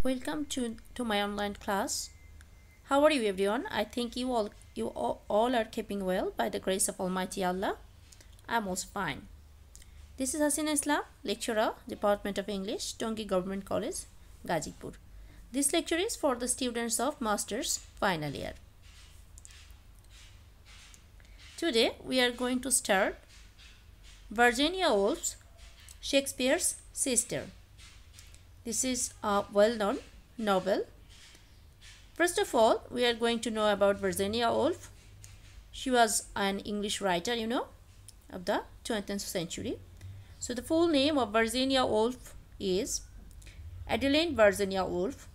Welcome to my online class. How are you everyone? I think you all are keeping well by the grace of Almighty Allah. I'm also fine. This is Hasina Islam, lecturer, Department of English, Tongi Government College, Gazipur. This lecture is for the students of Masters final year. Today we are going to start Virginia Woolf, Shakespeare's sister. This is a well-known novel. First of all, we are going to know about Virginia Woolf. She was an English writer, of the 20th century. So the full name of Virginia Woolf is Adeline Virginia Woolf.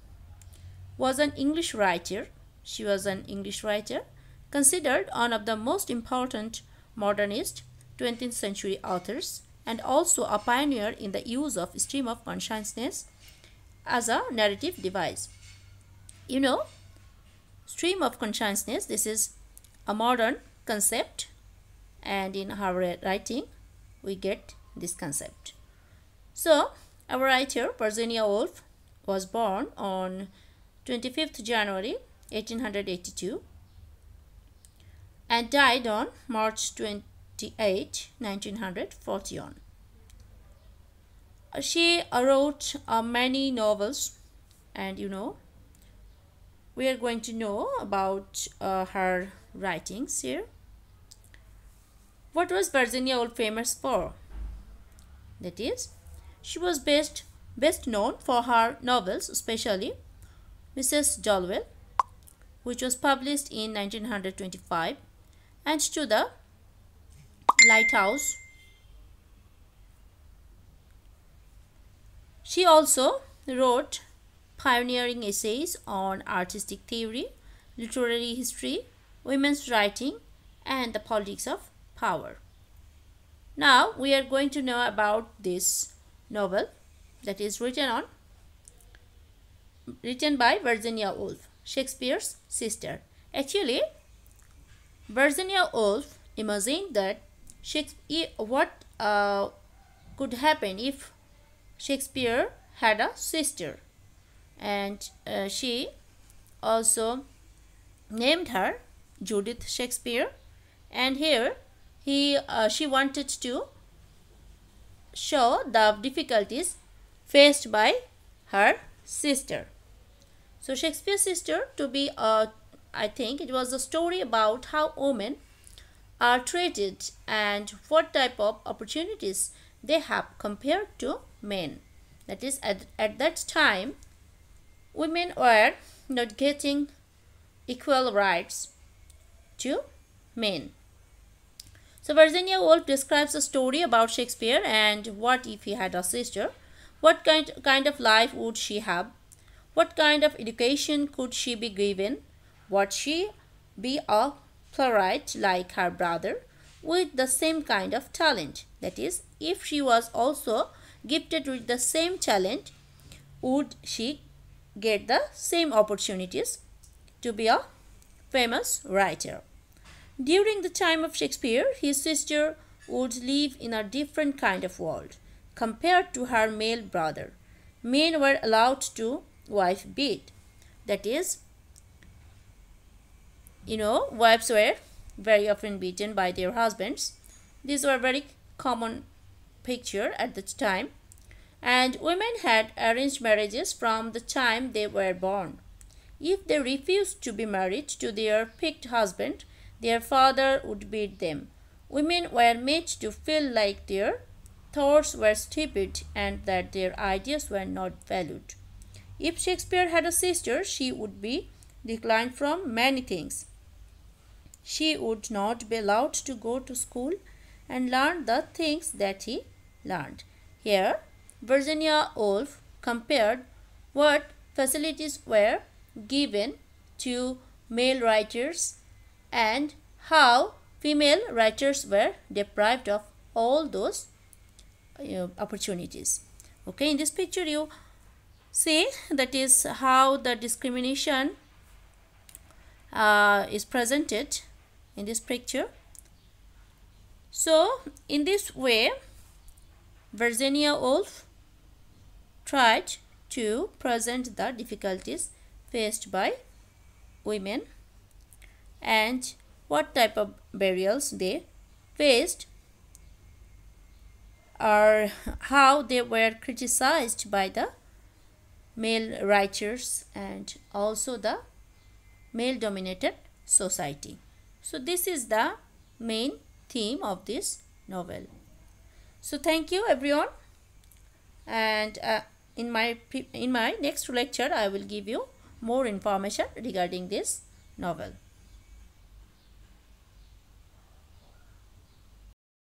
Was an English writer. She was an English writer, considered one of the most important modernist 20th century authors, and also a pioneer in the use of stream of consciousness as a narrative device. Stream of consciousness, this is a modern concept, and in her writing we get this concept. So our writer Virginia Woolf was born on 25th January 1882 and died on March 28, 1941. She wrote many novels, and we are going to know about her writings here. What was Virginia Woolf famous for? That is, she was best known for her novels, especially Mrs. Dalloway, which was published in 1925, and To the Lighthouse. She also wrote pioneering essays on artistic theory, literary history, women's writing, and the politics of power. Now we are going to know about this novel that is written by Virginia Woolf, Shakespeare's sister. Actually, Virginia Woolf imagined that what could happen if Shakespeare had a sister, and she also named her Judith Shakespeare, and here she wanted to show the difficulties faced by her sister. So Shakespeare's sister to be I think it was a story about how women are treated and what type of opportunities they have compared to men. That is, at that time, women were not getting equal rights to men. So Virginia Woolf describes a story about Shakespeare and what if he had a sister. What kind of life would she have? What kind of education could she be given? Would she be a playwright like her brother with the same kind of talent? That is, if she was also gifted with the same talent, would she get the same opportunities to be a famous writer? During the time of Shakespeare, his sister would live in a different kind of world compared to her male brother. Men were allowed to wife beat. That is, wives were very often beaten by their husbands. These were very common picture at that time, and women had arranged marriages from the time they were born. If they refused to be married to their picked husband, their father would beat them. Women were made to feel like their thoughts were stupid and that their ideas were not valued. If Shakespeare had a sister, she would be declined from many things. She would not be allowed to go to school and learn the things that he learned. Here, Virginia Woolf compared what facilities were given to male writers and how female writers were deprived of all those opportunities. Okay, in this picture you see that is how the discrimination is presented in this picture. So in this way, Virginia Woolf tried to present the difficulties faced by women and what type of burials they faced, or how they were criticized by the male writers and also the male dominated society. So this is the main theme of this novel. So thank you everyone, and in my next lecture I will give you more information regarding this novel.